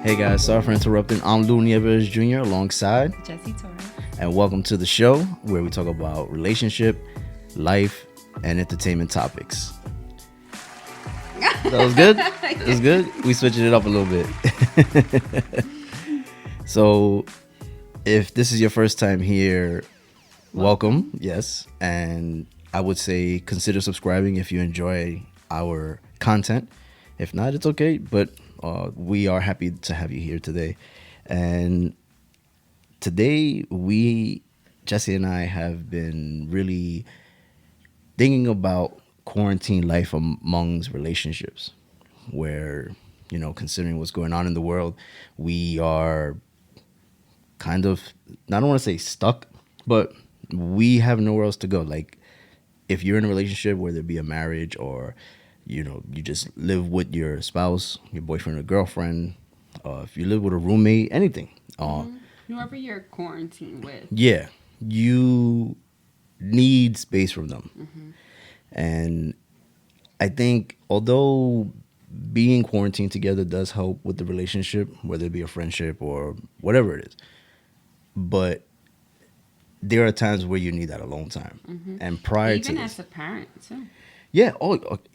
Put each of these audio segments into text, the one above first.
Hey guys, sorry for interrupting. I'm Lou Nieves Jr. alongside, Jesse Torres. and welcome to the show where we talk about relationship, life, and entertainment topics. That was good? That was good? We switched it up a little bit. So, if this is your first time here, welcome, yes. And I would say consider subscribing if you enjoy our content. If not, it's okay, but we are happy to have you here today. And today, Jesse and I, have been really thinking about quarantine life amongst relationships, where, considering what's going on in the world, we are kind of, I don't want to say stuck, but we have nowhere else to go. Like, if you're in a relationship, whether it be a marriage or, you just live with your spouse, your boyfriend or girlfriend, if you live with a roommate, anything. Whoever you're quarantined with. Yeah, you need space from them. And I think although being quarantined together does help with the relationship, whether it be a friendship or whatever it is, but there are times where you need that alone time. And prior to Even this, as a parent, too. yeah,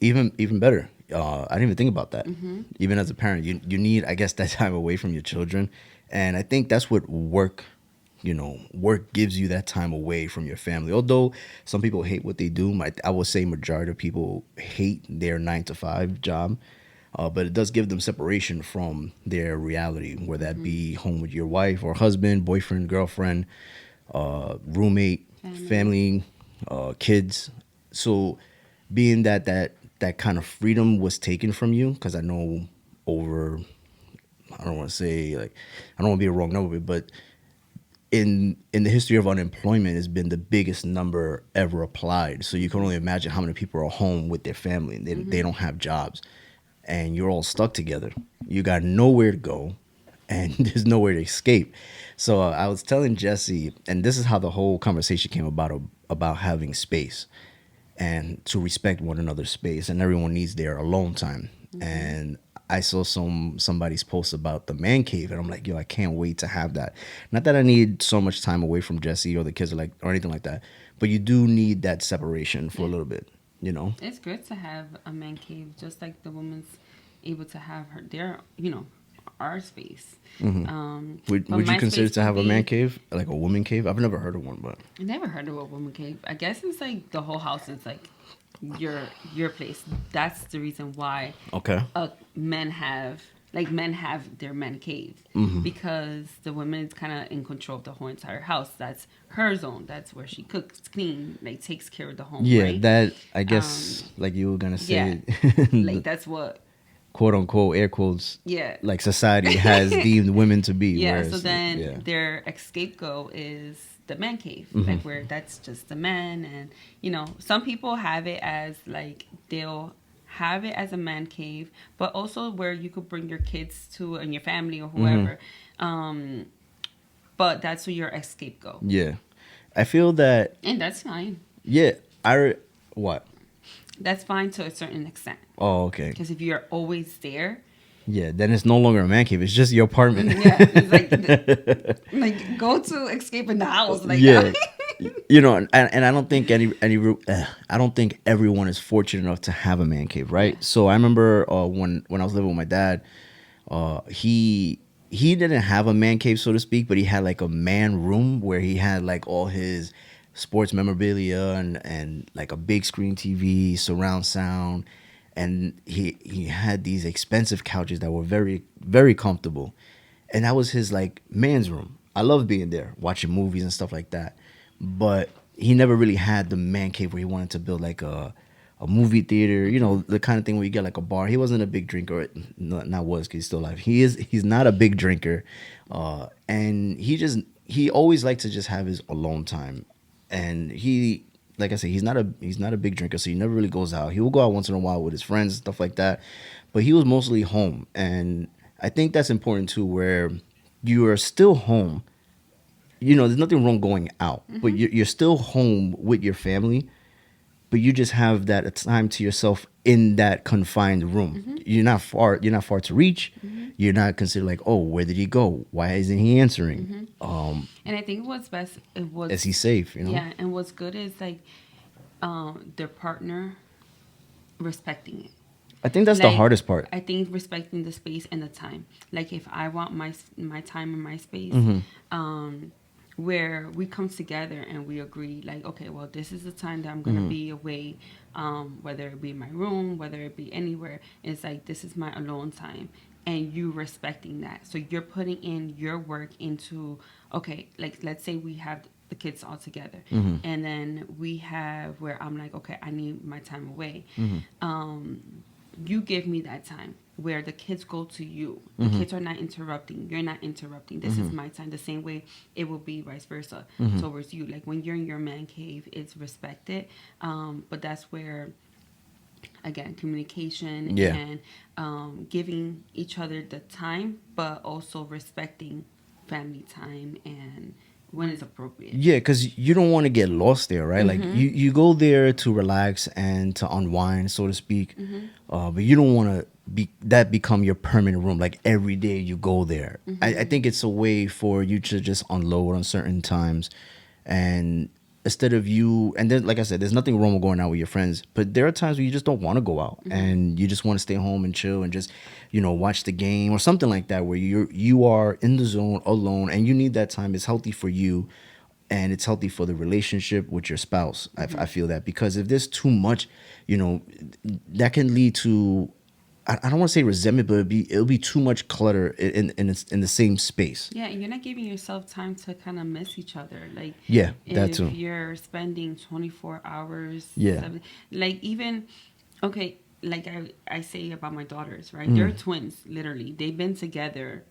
even better. I didn't even think about that. Even as a parent, you need, I guess, that time away from your children, and I think that's what work. Work gives you that time away from your family. Although some people hate what they do, I would say majority of people hate their 9 to 5 job, but it does give them separation from their reality, whether that be home with your wife or husband, boyfriend, girlfriend, roommate, family, kids. So being that kind of freedom was taken from you, because I know over, I don't want to say, like, I don't want to be a wrong number, but in the history of unemployment has been the biggest number ever applied. So you can only imagine how many people are home with their family and they don't have jobs, and you're all stuck together. You got nowhere to go, and there's nowhere to escape. So I was telling Jesse, and this is how the whole conversation came about having space and to respect one another's space, and everyone needs their alone time. And I saw somebody's post about the man cave, and I'm like, yo, I can't wait to have that. Not that I need so much time away from Jesse or the kids or anything like that, but you do need that separation for a little bit. It's good to have a man cave, just like the woman's able to have our space. Would you consider to have a man cave, like a woman cave? I've never heard of one, but I never heard of a woman cave. I guess it's like the whole house is like your place. That's the reason why men have their men cave, because the woman is kind of in control of the whole entire house. That's her zone. That's where she cooks, clean, like takes care of the home. Yeah, right? that, I guess, like you were gonna say, like that's what, quote unquote, air quotes, yeah, like society has deemed women to be. yeah. Whereas, So then their scapegoat is the man cave, like where that's just the men. And some people have it as like they'll have it as a man cave, but also where you could bring your kids to and your family or whoever. But that's where your scapegoat. Yeah, I feel that, And that's fine. yeah, what? That's fine to a certain extent. Oh, okay. Because if you're always there, Yeah, then it's no longer a man cave. It's just your apartment. yeah, it's like go to escape in the house. Like Yeah, and I don't think I don't think everyone is fortunate enough to have a man cave, right? Yeah. So I remember when I was living with my dad, he didn't have a man cave, so to speak, but he had like a man room where he had like all his sports memorabilia and like a big screen TV, surround sound, and he had these expensive couches that were very, very comfortable, and that was his like man's room. I loved being there, watching movies and stuff like that, but he never really had the man cave where he wanted to build like a movie theater, the kind of thing where you get like a bar. He wasn't a big drinker, not was, because he's still alive. He's not a big drinker, and he always liked to just have his alone time. And he, like I said, he's not a big drinker, so he never really goes out. He will go out once in a while with his friends and stuff like that, but he was mostly home. And I think that's important too, where you are still home. There's nothing wrong going out, but you're still home with your family. but you just have that time to yourself in that confined room. Mm-hmm. You're not far to reach. Mm-hmm. You're not considered like, oh, where did he go? Why isn't he answering? And I think what's best, it was, Is he safe? You know? yeah, and what's good is like their partner respecting it. I think that's the hardest part. I think respecting the space and the time. Like if I want my time and my space, where we come together and we agree, like, okay, well, this is the time that I'm gonna be away, whether it be in my room, whether it be anywhere. It's like this is my alone time, and you respecting that. So you're putting in your work into, okay, like let's say we have the kids all together, and then we have where I'm like, okay, I need my time away. You give me that time where the kids go to you. The kids are not interrupting. You're not interrupting. This is my time. The same way it will be vice versa towards you. Like when you're in your man cave, it's respected. But that's where, again, communication and giving each other the time, but also respecting family time and when it's appropriate. Yeah, because you don't want to get lost there, right? Like you go there to relax and to unwind, so to speak, but you don't want to become your permanent room. Like every day you go there. I think it's a way for you to just unload on certain times, and instead of you, and then like I said, there's nothing wrong with going out with your friends, but there are times where you just don't want to go out and you just want to stay home and chill and just, you know, watch the game or something like that, where you are in the zone alone and you need that time. It's healthy for you and it's healthy for the relationship with your spouse. I feel that, because if there's too much, you know, that can lead to, I don't want to say resentment, but it'll be too much clutter in the same space. Yeah, and you're not giving yourself time to kind of miss each other. Like, yeah, that too. If you're spending 24 hours, yeah, like even, okay, like I say about my daughters, right? They're twins, literally. They've been together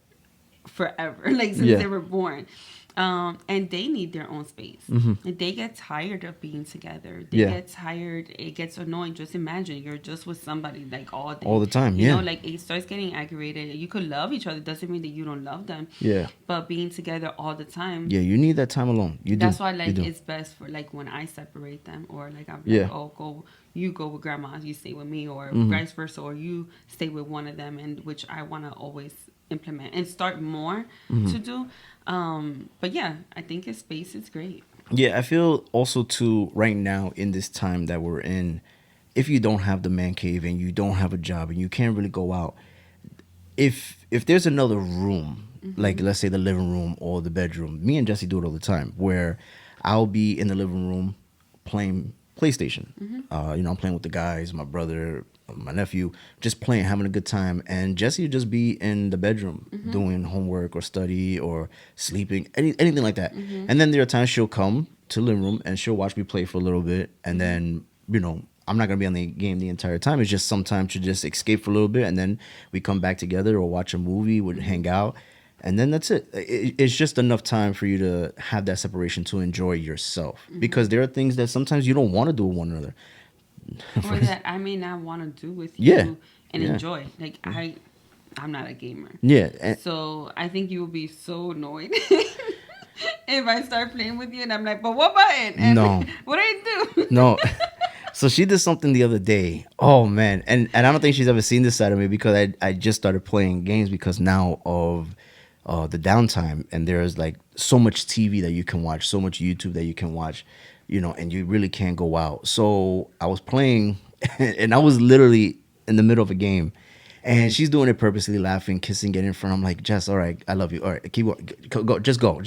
forever, like since they were born. And they need their own space. And they get tired of being together. They get tired. It gets annoying. Just imagine you're just with somebody like all day, all the time. You know, like it starts getting aggravated. You could love each other. Doesn't mean that you don't love them. Yeah. But being together all the time. Yeah, you need that time alone. That's why like it's best for like when I separate them, or like I'm like, oh, you go with grandma, you stay with me, or vice versa, or you stay with one of them, and which I want to always implement and start more to do. But yeah, I think his space is great. Yeah, I feel also too right now in this time that we're in, if you don't have the man cave and you don't have a job and you can't really go out, if there's another room, like let's say the living room or the bedroom, me and Jesse do it all the time, where I'll be in the living room playing PlayStation. You know, I'm playing with the guys, my brother, my nephew, just playing, having a good time. And Jesse would just be in the bedroom doing homework or study or sleeping, anything like that. And then there are times she'll come to the living room and she'll watch me play for a little bit. And then, you know, I'm not going to be on the game the entire time. It's just sometimes to just escape for a little bit. And then we come back together or watch a movie, would hang out. And then that's it. It's just enough time for you to have that separation to enjoy yourself. Because there are things that sometimes you don't want to do with one another. Or that I may not want to do with you and enjoy. Like I'm not a gamer. Yeah. So I think you will be so annoyed if I start playing with you and I'm like, but what button? And no. What do I do? No. So she did something the other day. Oh man. And I don't think she's ever seen this side of me, because I just started playing games because now of the downtime, and there's like so much TV that you can watch, so much YouTube that you can watch, you know, and you really can't go out. So I was playing and I was literally in the middle of a game, and she's doing it purposely, laughing, kissing, getting in front. I'm like, Jess, all right, I love you. All right, keep going. Go, just go.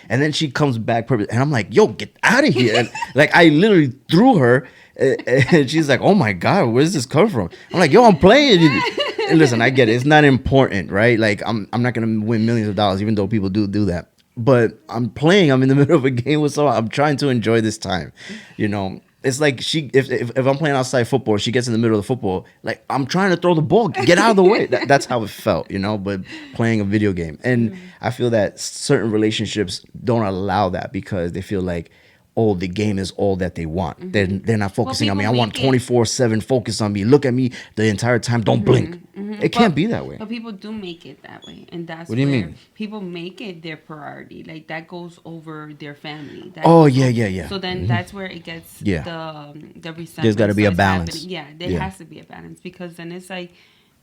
And then she comes back purposely, and I'm like, yo, get out of here. And like I literally threw her, and she's like, oh my God, where's this come from? I'm like, yo, I'm playing. And listen, I get it. It's not important, right? Like I'm not gonna win millions of dollars, even though people do that. But I'm playing. I'm in the middle of a game with someone. I'm trying to enjoy this time. You know, it's like if I'm playing outside football, she gets in the middle of the football. Like I'm trying to throw the ball, get out of the way. That's how it felt, you know. But playing a video game, and I feel that certain relationships don't allow that, because they feel like, oh, the game is all that they want. They're not focusing on me. I want 24/7 focus on me. Look at me the entire time. Don't blink. It can't be that way. But people do make it that way, and that's what do you mean? People make it their priority. Like that goes over their family. Yeah. So then that's where it gets the resentment. There's got to be a balance. There has to be a balance, because then it's like,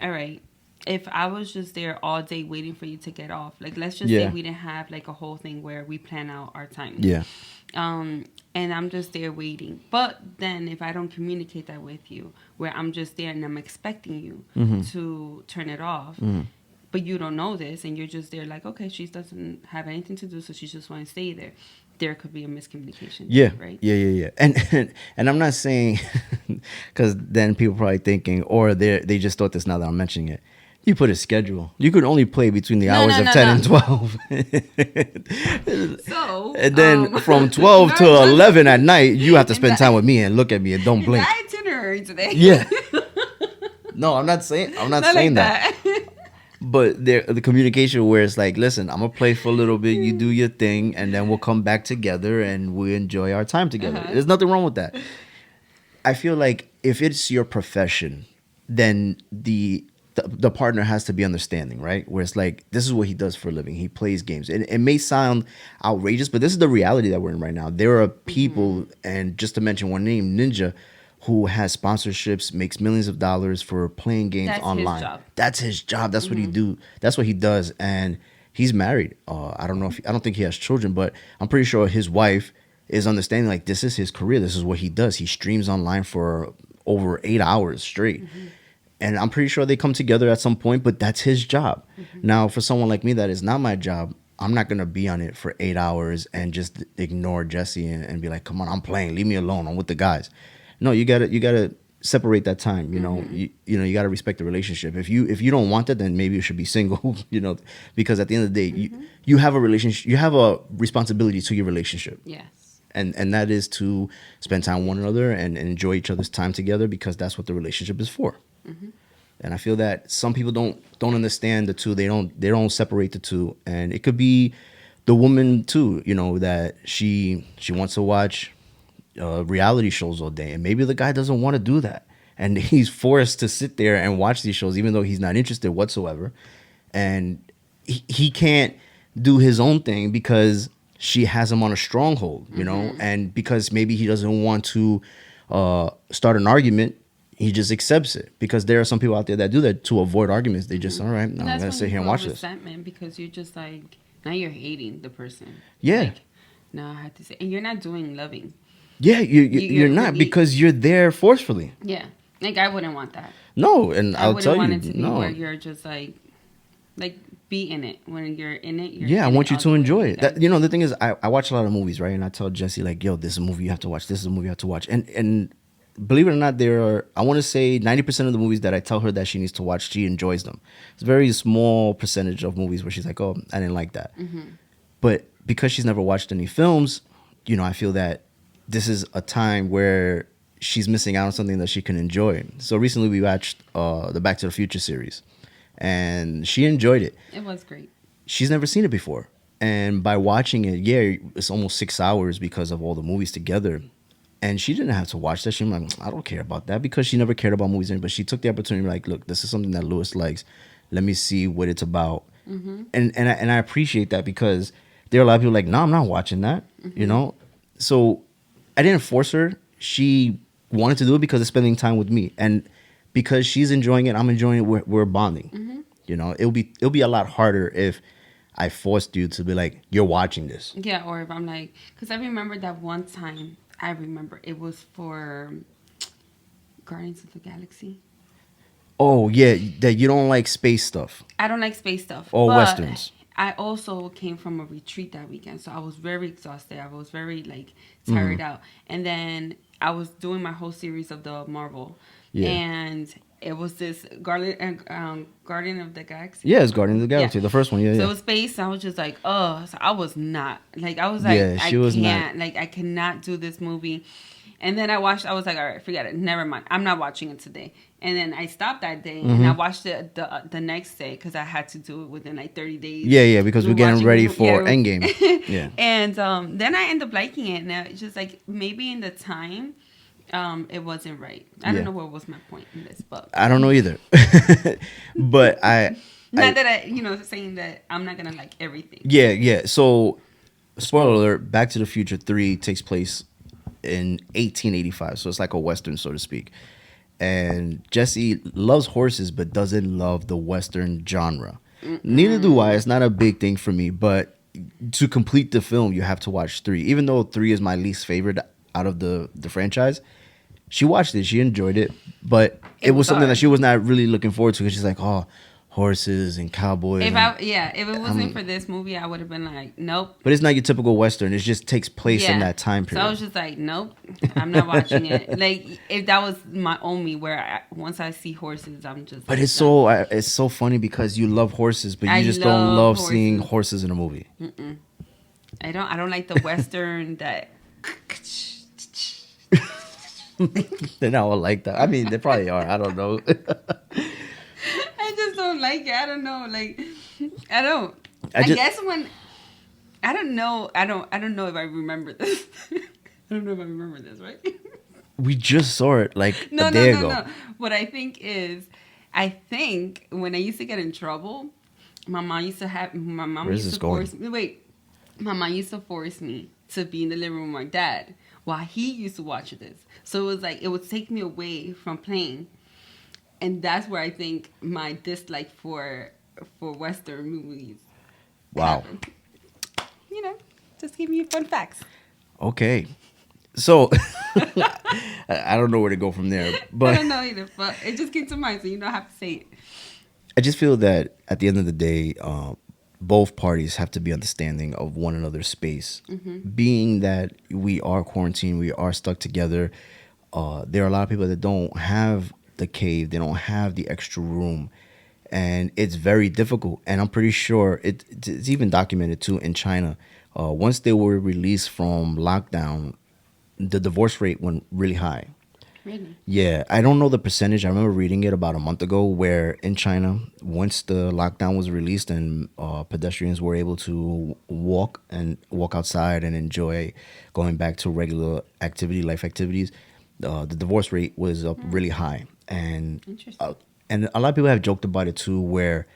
all right, if I was just there all day waiting for you to get off, like let's just say we didn't have like a whole thing where we plan out our time. Yeah. And I'm just there waiting. But then if I don't communicate that with you, where I'm just there and I'm expecting you to turn it off, but you don't know this, and you're just there like, okay, she doesn't have anything to do, so she just wants to stay there. There could be a miscommunication. Yeah. Right? Yeah. And I'm not saying, because then people probably thinking, or they just thought this now that I'm mentioning it. You put a schedule. You could only play between the hours of 10 and 12. So, and then from 12 to 11 at night, you have to spend time with me and look at me and don't blink. Itinerary today. Yeah. No, I'm not saying saying that. But the communication where it's like, listen, I'm gonna play for a little bit. You do your thing, and then we'll come back together and we enjoy our time together. There's nothing wrong with that. I feel like if it's your profession, then the partner has to be understanding, right? Where it's like, this is what he does for a living. He plays games. It may sound outrageous, but this is the reality that we're in right now. There are people, and just to mention one name, Ninja, who has sponsorships, makes millions of dollars for playing games online. That's his job. That's what he do. That's what he does. And he's married. I don't think he has children, but I'm pretty sure his wife is understanding, like, this is his career. This is what he does. He streams online for over 8 hours straight. And I'm pretty sure they come together at some point, but that's his job. Now, for someone like me, that is not my job. I'm not going to be on it for 8 hours and just ignore Jesse and be like, come on, I'm playing. Leave me alone. I'm with the guys. No, you gotta separate that time. You know, you gotta respect the relationship. If you don't want that, then maybe you should be single. Because at the end of the day, you have a relationship. You have a responsibility to your relationship. Yes. And that is to spend time with one another and enjoy each other's time together, because that's what the relationship is for. And I feel that some people don't understand the two. They don't separate the two. And it could be the woman too. That she wants to watch reality shows all day, and maybe the guy doesn't want to do that, and he's forced to sit there and watch these shows even though he's not interested whatsoever, and he can't do his own thing because she has him on a stronghold, and because maybe he doesn't want to start an argument, he just accepts it, because there are some people out there that do that to avoid arguments. They just, all right, I'm gonna sit here and watch this. Resentment, because you're just like, now you're hating the person. Yeah. Like, no, I have to say, and you're not doing loving. Yeah, you're not, because you're there forcefully. Yeah, like I wouldn't want that. No, and I'll tell you, I wouldn't want it to be where you're just like be in it. When you're in it, I want you to enjoy it. The thing is, I watch a lot of movies, right? And I tell Jesse, like, yo, this is a movie you have to watch. This is a movie you have to watch. And believe it or not, there are, I want to say 90% of the movies that I tell her that she needs to watch, she enjoys them. It's a very small percentage of movies where she's like, oh, I didn't like that. But because she's never watched any films, I feel that this is a time where she's missing out on something that she can enjoy. So recently we watched the Back to the Future series, and she enjoyed it. It was great. She's never seen it before. And by watching it, it's almost 6 hours because of all the movies together. And she didn't have to watch that. She was like, I don't care about that, because she never cared about movies. But she took the opportunity, like, look, this is something that Lewis likes. Let me see what it's about. And I appreciate that, because there are a lot of people like, no, I'm not watching that, So I didn't force her. She wanted to do it because it's spending time with me, and because she's enjoying it, I'm enjoying it. We're bonding. It'll be a lot harder if I forced you to be like, you're watching this. Yeah, or if I'm like, because I remember that one time. I remember it was for Guardians of the Galaxy. Oh yeah, that you don't like space stuff. I don't like space stuff. Or westerns. I also came from a retreat that weekend, so I was very exhausted. I was very tired out, and then I was doing my whole series of the Marvel, and it was this Guardian of the Galaxy. Yeah, it's Guardian of the Galaxy, the first one. Yeah, so it was space. I was just like, oh, so I was not I was like, I can't, I cannot do this movie. And then I watched. I was like, all right, forget it. Never mind. I'm not watching it today. And then I stopped that day, and I watched it the next day because I had to do it within like 30 days. Yeah, because we're getting ready for Endgame. Yeah. And then I end up liking it. Now it's just like maybe in the time, it wasn't right. I don't know what was my point in this, but I don't know either. But not that I saying that I'm not gonna like everything. Yeah. So, spoiler alert: Back to the Future 3 takes place in 1885, so it's like a western, so to speak. And Jesse loves horses, but doesn't love the western genre. Neither do I. It's not a big thing for me. But to complete the film, you have to watch 3. Even though 3 is my least favorite out of the franchise, she watched it. She enjoyed it, but it was something that she was not really looking forward to because she's like, oh, horses and cowboys. If it wasn't for this movie, I would have been like, nope. But it's not your typical western. It just takes place in that time period. So I was just like, nope, I'm not watching it. Like if that was my only where once I see horses, I'm just. But like, it's so funny because you love horses, but you just don't love seeing horses in a movie. I don't like the western that. They're not all like that. I mean, they probably are. I don't know. I just don't like it. I don't know. Like, I guess when I don't know. I don't know if I remember this. I don't know if I remember this, right? We just saw it like a day ago. No. What I think when I used to get in trouble, my mom used to force me to be in the living room with my dad while he used to watch this. So it was like it would take me away from playing. And that's where I think my dislike for Western movies. Wow. happened. Just giving you fun facts. Okay. So I don't know where to go from there. But I don't know either, but it just came to mind, so I have to say it. I just feel that at the end of the day, both parties have to be understanding of one another's space. Being that we are quarantined, we are stuck together. There are a lot of people that don't have the cave, they don't have the extra room, and it's very difficult. And I'm pretty sure it's even documented too in China. Once they were released from lockdown, the divorce rate went really high. Really? Yeah, I don't know the percentage. I remember reading it about a month ago where in China, once the lockdown was released and pedestrians were able to walk outside and enjoy going back to regular life activities, the divorce rate was up really high. And a lot of people have joked about it too, where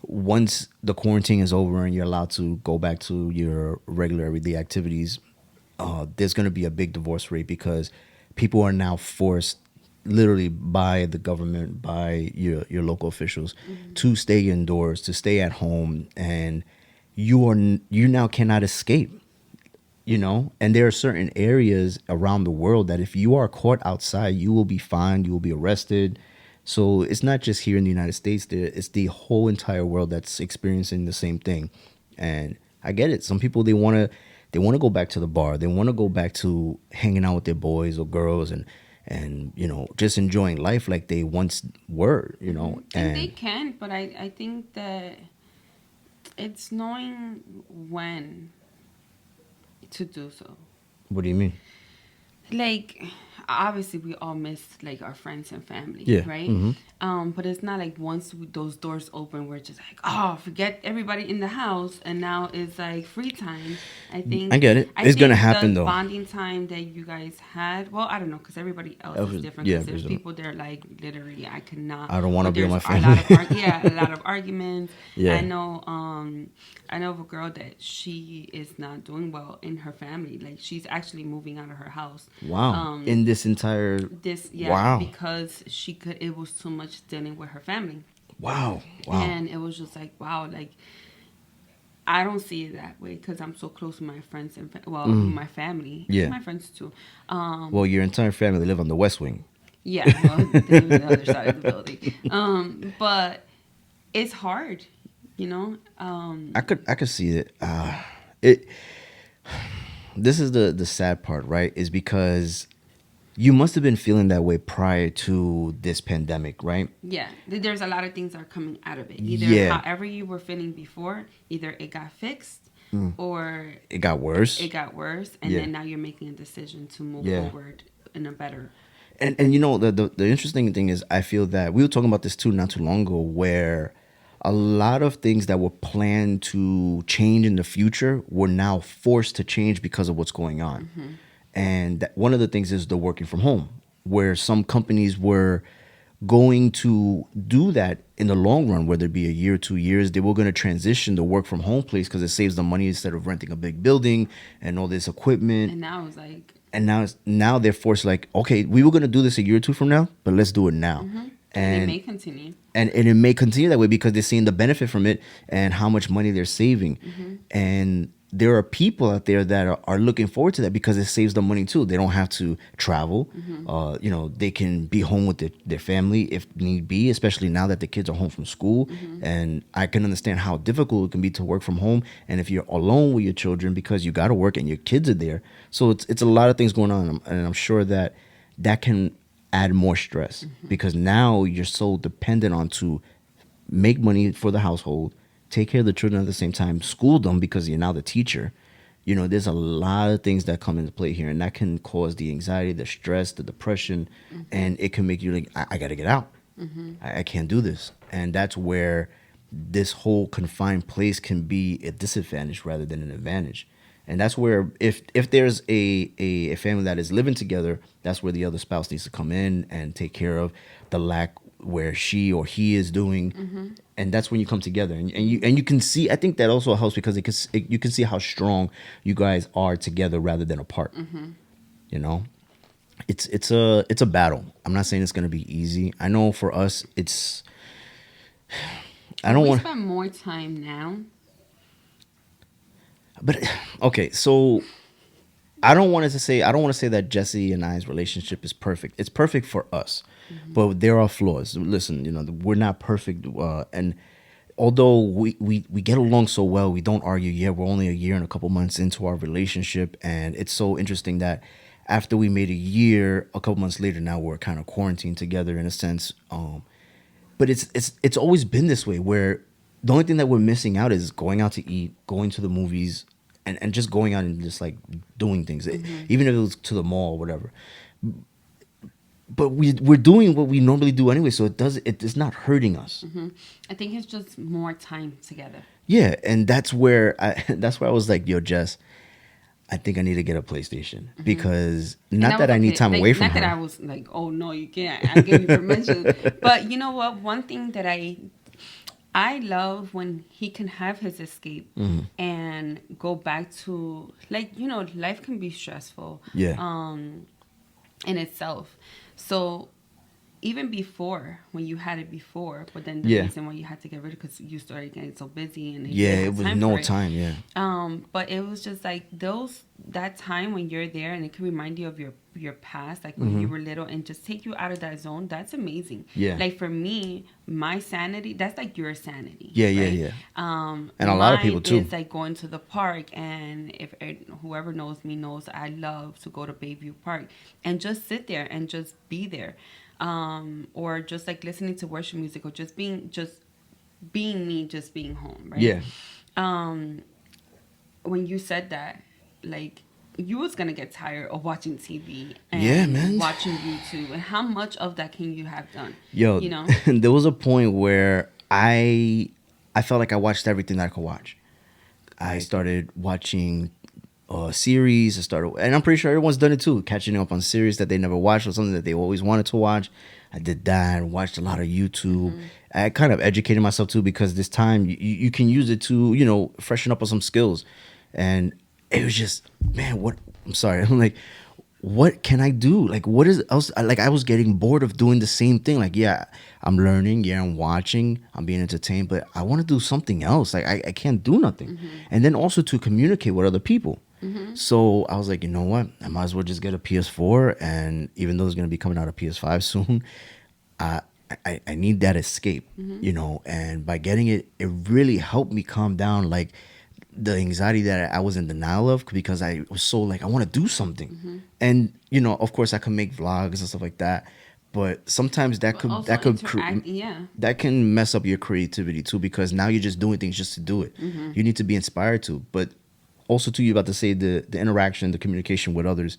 once the quarantine is over and you're allowed to go back to your regular everyday activities, there's going to be a big divorce rate because people are now forced literally by the government, by your local officials to stay indoors, to stay at home, and you now cannot escape. And there are certain areas around the world that if you are caught outside, you will be fined, you will be arrested. So it's not just here in the United States, it's the whole entire world that's experiencing the same thing. And I get it. Some people, they want to go back to the bar. They want to go back to hanging out with their boys or girls and just enjoying life like they once were, And they can, but I think that it's knowing when to do so. What do you mean? Like, obviously we all miss like our friends and family, right? But it's not like once those doors open, we're just like, oh, forget everybody in the house, and now it's like free time. I get it. It's gonna happen though. Bonding time that you guys had, well, I don't know, because everybody else is different. Because there's people there like literally, I don't want to be with my family. A lot of arguments. Yeah. I know of a girl that she is not doing well in her family. Like, she's actually moving out of her house. Wow. In this entire... Wow. Because it was too much dealing with her family. Wow. And it was just like, wow, like, I don't see it that way because I'm so close to my friends and, my family. Yeah. My friends too. Well, your entire family live on the West Wing. Yeah, well, they live on the other side of the building. But it's hard. I could see it. This is the sad part, right? Is because you must have been feeling that way prior to this pandemic, right? Yeah, there's a lot of things that are coming out of it. Either however you were feeling before, either it got fixed or it got worse. And then now you're making a decision to move forward in a better. And you know, the interesting thing is, I feel that we were talking about this too not too long ago, where a lot of things that were planned to change in the future were now forced to change because of what's going on. And one of the things is the working from home, where some companies were going to do that in the long run, whether it be a year, 2 years. They were going to transition the work from home place because it saves them money instead of renting a big building and all this equipment. And now it's like, And now they're forced, like, okay, we were going to do this a year or two from now, but let's do it now. and it may continue. And it may continue that way because they're seeing the benefit from it and how much money they're saving. And there are people out there that are looking forward to that because it saves them money too. They don't have to travel. You know, they can be home with their family if need be, especially now that the kids are home from school. And I can understand how difficult it can be to work from home. And if you're alone with your children because you got to work and your kids are there. So it's a lot of things going on. And I'm sure that can add more stress because now you're so dependent on to make money for the household, take care of the children at the same time, school them because you're now the teacher. You know, there's a lot of things that come into play here, and that can cause the anxiety, the stress, the depression, and it can make you like, I got to get out. I can't do this. And that's where this whole confined place can be a disadvantage rather than an advantage. And that's where if there's a family that is living together, that's where the other spouse needs to come in and take care of the lack where she or he is doing. And that's when you come together and you can see, I think that also helps because you can see how strong you guys are together rather than apart. You know, it's a battle. I'm not saying it's going to be easy. I know for us, I don't want to spend more time now. But okay, so I don't want to say that Jesse and I's relationship is perfect. It's perfect for us, but there are flaws. Listen, you know, we're not perfect, and although we get along so well, we don't argue yet. We're only a year and a couple months into our relationship, and it's so interesting that after we made a year, a couple months later, now we're kind of quarantined together in a sense. But it's always been this way where the only thing that we're missing out is going out to eat, going to the movies, and just going out and just like doing things, even if it was to the mall or whatever. But we're doing what we normally do anyway, so it's not hurting us. I think it's just more time together. Yeah, and that's where I was like, yo, Jess, I think I need to get a PlayStation because not that I need time away from her. Not that I was like, oh no, you can't. I give you permission. But you know what? One thing that I love when he can have his escape and go back to, like, you know, life can be stressful in itself. So even before, when you had it before, but then the reason why you had to get rid of it because you started getting so busy and it was no time. But it was just like that time when you're there and it can remind you of your past, like when you were little, and just take you out of that zone. That's amazing. Like for me, my sanity, that's like your sanity. Right? And a lot of people too. It's like going to the park, and whoever knows me knows I love to go to Bayview Park and just sit there and just be there. Or just like listening to worship music, or just being me, just being home, right? When you said that, like, you was gonna get tired of watching TV and watching YouTube, and how much of that can you have done? Yo, you know, there was a point where I felt like I watched everything that I could watch. I started watching series. And I'm pretty sure everyone's done it too, catching up on series that they never watched or something that they always wanted to watch. I did that and watched a lot of YouTube. I kind of educated myself too, because this time you can use it to, you know, freshen up on some skills. And it was just, man, I'm like, what can I do? Like, what is else? Like, I was getting bored of doing the same thing. Like, yeah, I'm learning. Yeah, I'm watching. I'm being entertained. But I want to do something else. Like, I can't do nothing. And then also to communicate with other people. So I was like, you know what? I might as well just get a PS4. And even though it's going to be coming out a PS5 soon, I need that escape, you know? And by getting it, it really helped me calm down, like, the anxiety that I was in denial of, because I was so like, I want to do something. And, you know, of course I can make vlogs and stuff like that. But sometimes that can mess up your creativity too, because now you're just doing things just to do it. You need to be inspired to. But also too, you're about to say the interaction, the communication with others,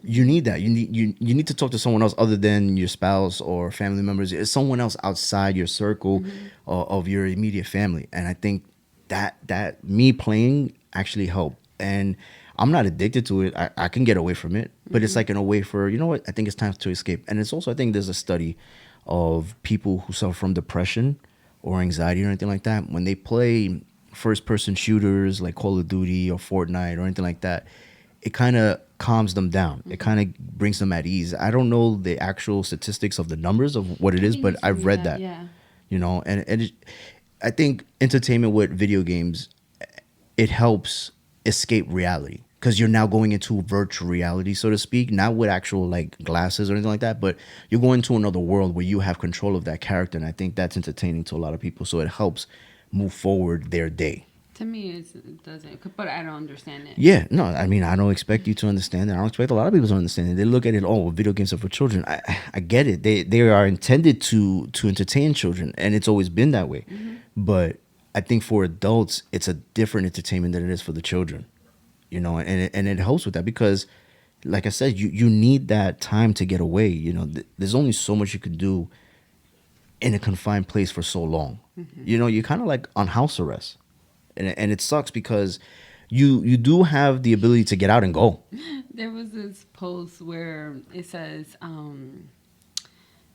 you need that. You need to talk to someone else other than your spouse or family members. It's someone else outside your circle of your immediate family. And I think that me playing actually helped. And I'm not addicted to it. I can get away from it, but it's like in a way for, you know what? I think it's time to escape. And it's also, I think there's a study of people who suffer from depression or anxiety or anything like that. When they play first person shooters like Call of Duty or Fortnite or anything like that, it kind of calms them down. It kind of brings them at ease. I don't know the actual statistics of the numbers of what it is, but I've read that. Yeah. You know, I think entertainment with video games, it helps escape reality because you're now going into virtual reality, so to speak, not with actual like glasses or anything like that, but you're going to another world where you have control of that character. And I think that's entertaining to a lot of people. So it helps move forward their day. To me, it doesn't, but I don't understand it. Yeah, no, I mean, I don't expect you to understand it. I don't expect a lot of people to understand it. They look at it, oh, video games are for children. I get it. They are intended to entertain children, and it's always been that way. But I think for adults, it's a different entertainment than it is for the children. You know, and it helps with that because, like I said, you need that time to get away. You know, there's only so much you can do in a confined place for so long. You know, you're kind of like on house arrest. And it sucks because you do have the ability to get out and go. There was this post where it says, I'm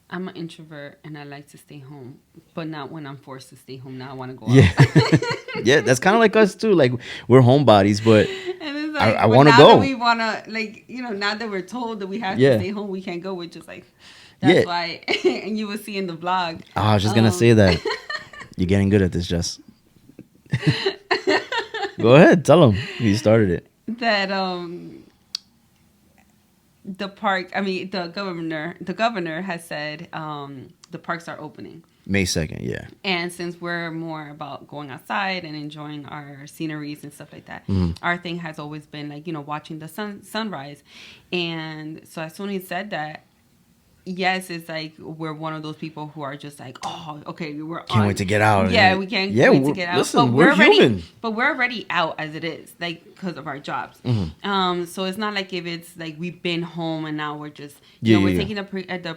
an introvert and I like to stay home, but not when I'm forced to stay home. Now I want to go out. Yeah, that's kind of like us too. Like we're homebodies, but and it's like, I want to go. We want to, like, you know, now that we're told that we have to stay home, we can't go. We're just like, that's why. And you will see in the vlog. Oh, I was just going to say that. You're getting good at this, Jess. Go ahead, tell them you started it. That the governor has said the parks are opening May 2nd. Yeah, and since we're more about going outside and enjoying our sceneries and stuff like that, our thing has always been like, you know, watching the sunrise. And so as soon as he said that, yes, it's like we're one of those people who are just like, oh, okay, can't wait to get out. Yeah, we can't wait to get out. Listen, we're human. But we're already out as it is, like because of our jobs. So it's not like if it's like we've been home and now we're just we're taking the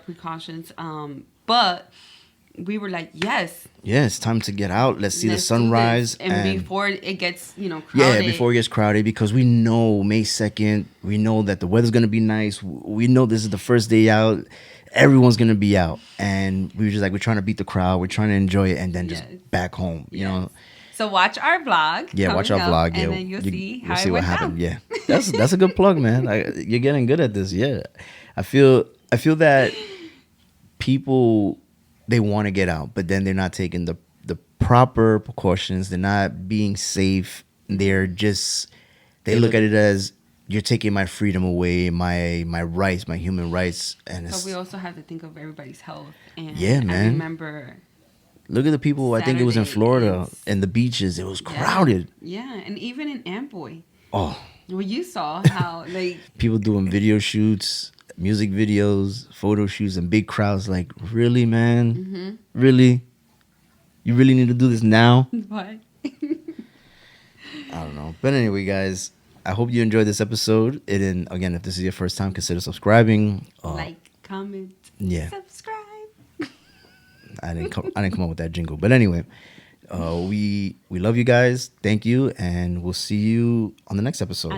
precautions. But we were like, yes, it's time to get out. Let's see the sunrise and before it gets crowded. Yeah, before it gets crowded, because we know May 2nd. We know that the weather's gonna be nice. We know this is the first day out. Everyone's gonna be out, and we were just like, we're trying to beat the crowd, we're trying to enjoy it, and then just back home, you know. So watch our vlog. Yeah, watch our vlog. And then you'll see what happened. Yeah, that's a good plug, man. You're getting good at this. Yeah, I feel that people, they want to get out, but then they're not taking the proper precautions. They're not being safe. They look at it as, you're taking my freedom away, my rights, my human rights. And but we also have to think of everybody's health. And man. I remember. Look at the people. Saturday, I think it was in Florida and the beaches. It was crowded. Yeah, and even in Amboy. Oh. Well, you saw how like people doing video shoots, music videos, photo shoots, and big crowds. Like, really, man? Really? You really need to do this now? Why? I don't know. But anyway, guys, I hope you enjoyed this episode. And again, if this is your first time, consider subscribing. Like, comment, subscribe. I didn't come up with that jingle. But anyway, we love you guys. Thank you. And we'll see you on the next episode.